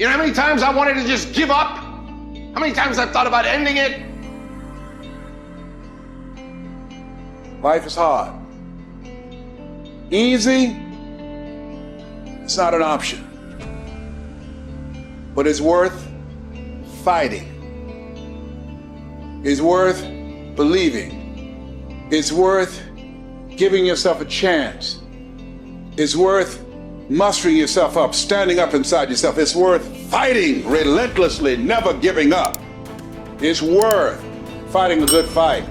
You know how many times I wanted to just give up? How many times I've thought about ending it? Life is hard. Easy, it's not an option. But it's worth fighting. It's worth believing. It's worth giving yourself a chance. It's worth mustering yourself up, standing up inside yourself. It's worth fighting relentlessly, never giving up. It's worth fighting a good fight.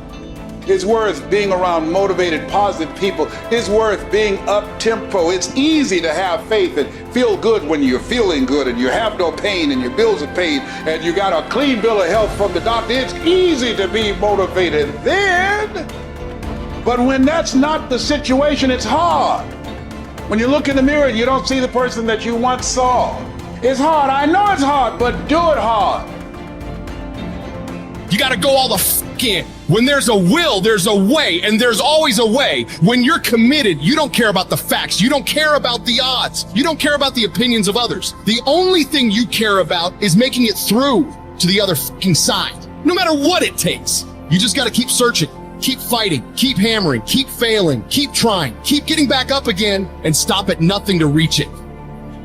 It's worth being around motivated, positive people. It's worth being up-tempo. It's easy to have faith and feel good when you're feeling good and you have no pain and your bills are paid and you got a clean bill of health from the doctor. It's easy to be motivated then. But when that's not the situation, it's hard. When you look in the mirror, you don't see the person that you once saw. It's hard. I know it's hard, but do it hard. You gotta go all the f in. When there's a will, there's a way, and there's always a way. When you're committed, you don't care about the facts. You don't care about the odds. You don't care about the opinions of others. The only thing you care about is making it through to the other f***ing side. No matter what it takes. You just gotta keep searching, keep fighting, keep hammering, keep failing, keep trying, keep getting back up again, and stop at nothing to reach it.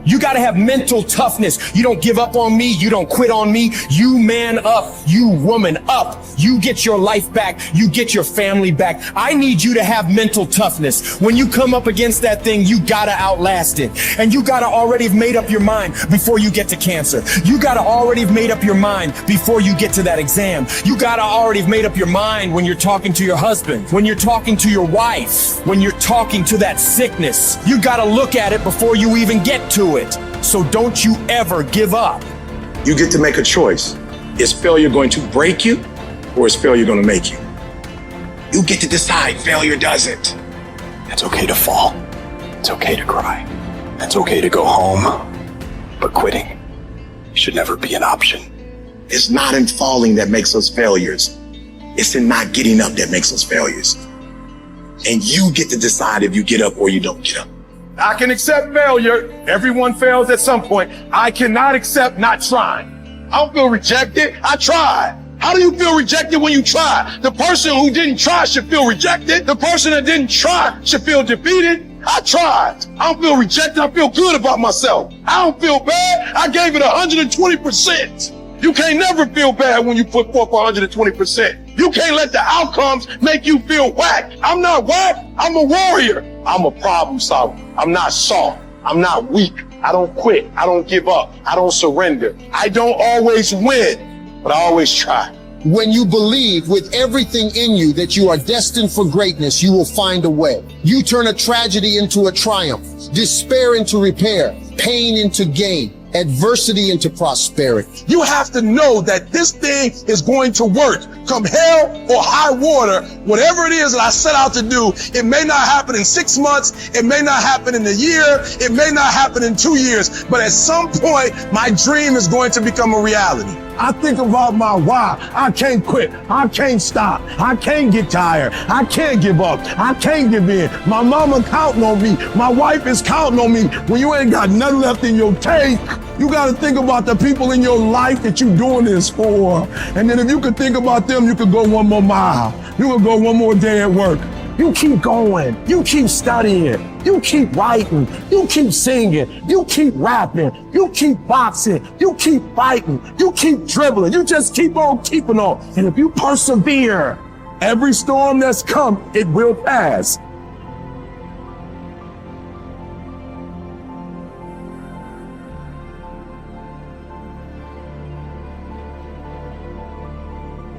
You gotta have mental toughness. You don't give up on me. You don't quit on me. You man up. You woman up. You get your life back. You get your family back. I need you to have mental toughness. When you come up against that thing, you gotta outlast it. And you gotta already have made up your mind before you get to cancer. You gotta already have made up your mind before you get to that exam. You gotta already have made up your mind when you're talking to your husband, when you're talking to your wife, when you're talking to that sickness. You gotta look at it before you even get to it. So don't you ever give up. You get to make a choice. Is failure going to break you or is failure going to make you? You get to decide. Failure doesn't. It's okay to fall. It's okay to cry. It's okay to go home. But quitting should never be an option. It's not in falling that makes us failures. It's in not getting up that makes us failures. And you get to decide if you get up or you don't get up. I can accept failure. Everyone fails at some point. I cannot accept not trying. I don't feel rejected. I tried. How do you feel rejected when you try? The person who didn't try should feel rejected. The person that didn't try should feel defeated. I tried. I don't feel rejected. I feel good about myself. I don't feel bad. I gave it 120%. You can't never feel bad when you put forth 120%. You can't let the outcomes make you feel whack. I'm not whack. I'm a warrior. I'm a problem solver. I'm not soft. I'm not weak. I don't quit. I don't give up. I don't surrender. I don't always win, but I always try. When you believe with everything in you that you are destined for greatness, you will find a way. You turn a tragedy into a triumph, despair into repair, pain into gain, adversity into prosperity. You have to know that this thing is going to work. Come hell or high water, whatever it is that I set out to do, it may not happen in 6 months, it may not happen in a year, it may not happen in 2 years, but at some point, my dream is going to become a reality. I think about my why. I can't quit. I can't stop. I can't get tired. I can't give up. I can't give in. My mama counting on me. My wife is counting on me. When you ain't got nothing left in your tank, you got to think about the people in your life that you're doing this for. And then if you could think about them, you could go one more mile. You could go one more day at work. You keep going. You keep studying. You keep writing. You keep singing. You keep rapping. You keep boxing. You keep fighting. You keep dribbling. You just keep on keeping on. And if you persevere, every storm that's come, it will pass.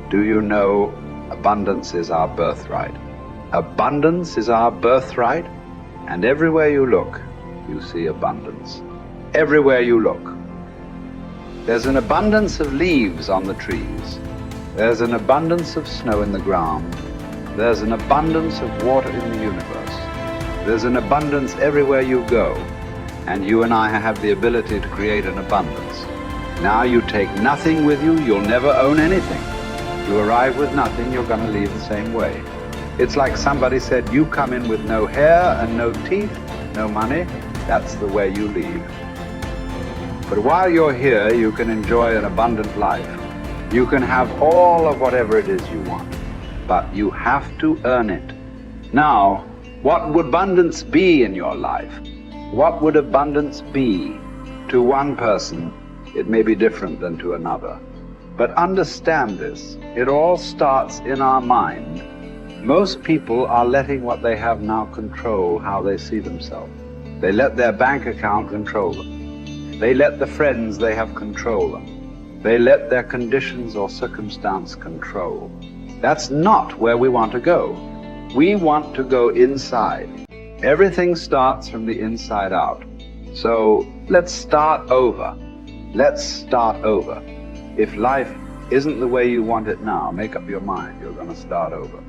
Do you know abundance is our birthright? Abundance is our birthright, and everywhere you look, you see abundance. Everywhere you look. There's an abundance of leaves on the trees. There's an abundance of snow in the ground. There's an abundance of water in the universe. There's an abundance everywhere you go, and you and I have the ability to create an abundance. Now you take nothing with you, you'll never own anything. You arrive with nothing, you're going to leave the same way. It's like somebody said, you come in with no hair and no teeth, no money, that's the way you leave. But while you're here, you can enjoy an abundant life. You can have all of whatever it is you want, but you have to earn it. Now, what would abundance be in your life? What would abundance be? To one person, it may be different than to another. But understand this, it all starts in our mind. Most people are letting what they have now control how they see themselves. They let their bank account control them. They let the friends they have control them. They let their conditions or circumstance control. That's not where we want to go. We want to go inside. Everything starts from the inside out. So let's start over. Let's start over. If life isn't the way you want it now, make up your mind, you're going to start over.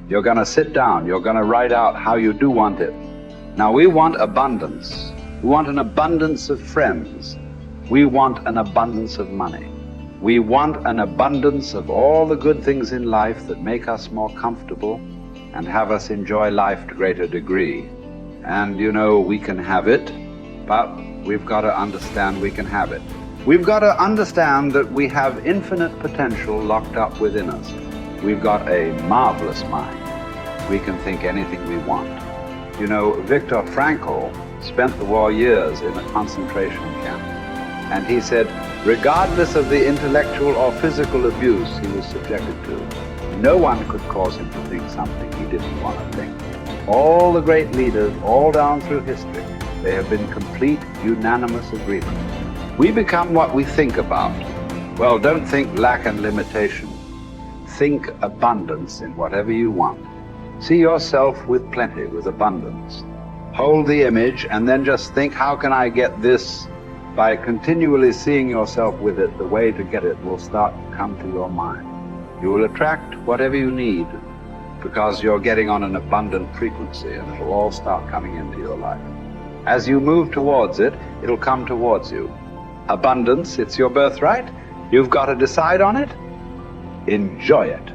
You're going to sit down, you're going to write out how you do want it. Now we want abundance. We want an abundance of friends. We want an abundance of money. We want an abundance of all the good things in life that make us more comfortable and have us enjoy life to a greater degree. And you know, we can have it, but we've got to understand we can have it. We've got to understand that we have infinite potential locked up within us. We've got a marvelous mind. We can think anything we want. You know, Viktor Frankl spent the war years in a concentration camp. And he said, regardless of the intellectual or physical abuse he was subjected to, no one could cause him to think something he didn't want to think. All the great leaders, all down through history, they have been complete, unanimous agreement. We become what we think about. Well, don't think lack and limitation. Think abundance in whatever you want. See yourself with plenty, with abundance. Hold the image and then just think, how can I get this? By continually seeing yourself with it, the way to get it will start to come to your mind. You will attract whatever you need because you're getting on an abundant frequency and it'll all start coming into your life. As you move towards it, it'll come towards you. Abundance, it's your birthright. You've got to decide on it. Enjoy it.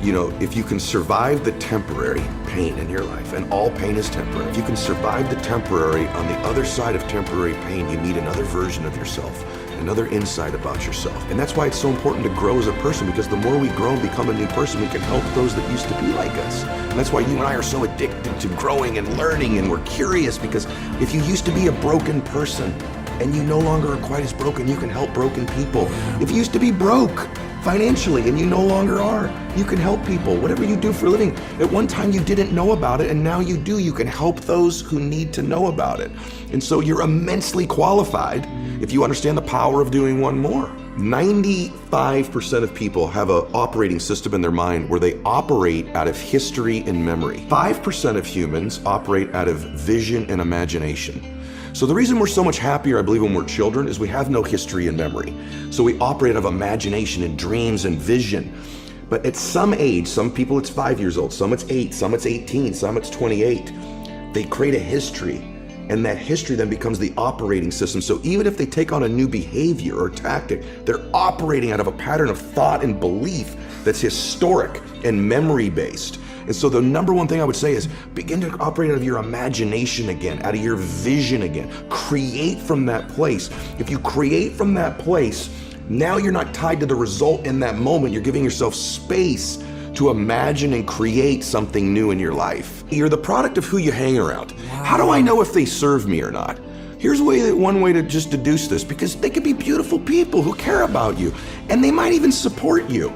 You know, if you can survive the temporary pain in your life, and all pain is temporary, if you can survive the temporary, on the other side of temporary pain, you meet another version of yourself, another insight about yourself. And that's why it's so important to grow as a person, because the more we grow and become a new person, we can help those that used to be like us. And that's why you and I are so addicted to growing and learning, and we're curious, because if you used to be a broken person and you no longer are quite as broken, you can help broken people. If you used to be broke financially and you no longer are, you can help people. Whatever you do for a living, at one time you didn't know about it and now you do. You can help those who need to know about it. And so you're immensely qualified if you understand the power of doing one more. 95% of people have an operating system in their mind where they operate out of history and memory. 5% of humans operate out of vision and imagination. So the reason we're so much happier, I believe, when we're children is we have no history and memory. So we operate out of imagination and dreams and vision. But at some age, some people it's 5 years old, some it's 8, some it's 18, some it's 28. They create a history, and that history then becomes the operating system. So even if they take on a new behavior or tactic, they're operating out of a pattern of thought and belief that's historic and memory-based. And so the number one thing I would say is begin to operate out of your imagination again, out of your vision again. Create from that place. If you create from that place, now you're not tied to the result in that moment. You're giving yourself space to imagine and create something new in your life. You're the product of who you hang around. Wow. How do I know if they serve me or not? Here's one way to just deduce this, because they could be beautiful people who care about you, and they might even support you.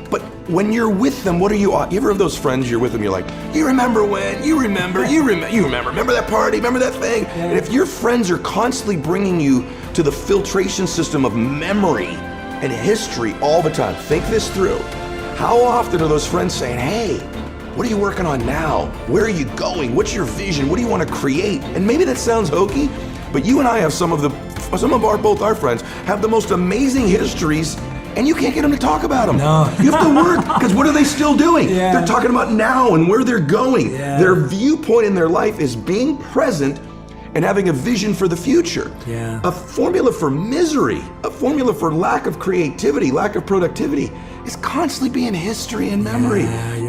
But when you're with them, what are you ever have those friends you're with them, you're like, you remember when, you remember that party, remember that thing? Yeah. And if your friends are constantly bringing you to the filtration system of memory and history all the time, think this through. How often are those friends saying, hey, what are you working on now? Where are you going? What's your vision? What do you want to create? And maybe that sounds hokey, but you and I have both our friends have the most amazing histories, and you can't get them to talk about them. No. You have to work, because what are they still doing? Yeah. They're talking about now and where they're going. Yeah. Their viewpoint in their life is being present and having a vision for the future. Yeah. A formula for misery, a formula for lack of creativity, lack of productivity is constantly being history and memory.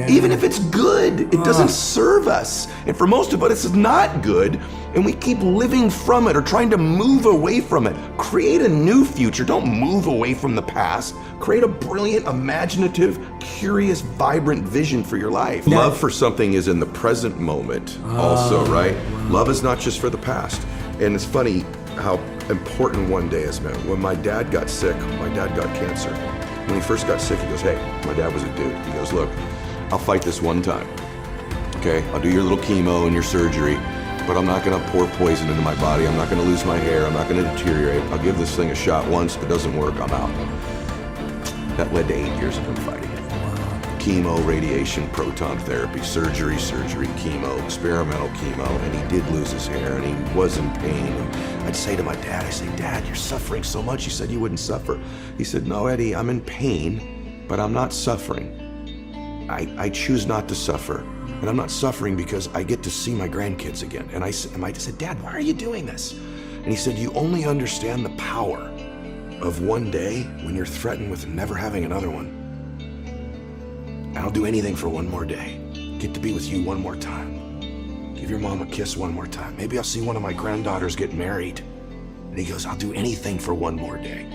Even if it's good, it doesn't serve us. And for most of us, it's not good. And we keep living from it or trying to move away from it. Create a new future. Don't move away from the past. Create a brilliant, imaginative, curious, vibrant vision for your life. Love for something is in the present moment also, right? Love is not just for the past. And it's funny how important one day is, man. When my dad got sick, my dad got cancer. When he first got sick, he goes, hey, my dad was a dude. He goes, look, I'll fight this one time. Okay, I'll do your little chemo and your surgery, but I'm not gonna pour poison into my body. I'm not gonna lose my hair. I'm not gonna deteriorate. I'll give this thing a shot once. If it doesn't work, I'm out. That led to 8 years of him fighting it. Chemo, radiation, proton therapy, surgery, chemo, experimental chemo, and he did lose his hair and he was in pain. And I'd say to my dad, I say, Dad, you're suffering so much. You said you wouldn't suffer. He said, no, Eddie, I'm in pain, but I'm not suffering. I choose not to suffer. And I'm not suffering because I get to see my grandkids again. And I said, Dad, why are you doing this? And he said, you only understand the power of one day when you're threatened with never having another one. And I'll do anything for one more day. Get to be with you one more time. Give your mom a kiss one more time. Maybe I'll see one of my granddaughters get married. And he goes, I'll do anything for one more day.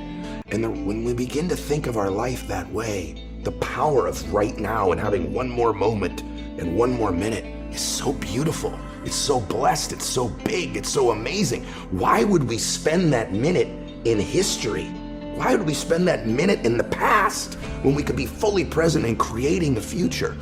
And when we begin to think of our life that way, the power of right now and having one more moment and one more minute is so beautiful. It's so blessed. It's so big. It's so amazing. Why would we spend that minute in history? Why would we spend that minute in the past when we could be fully present and creating the future?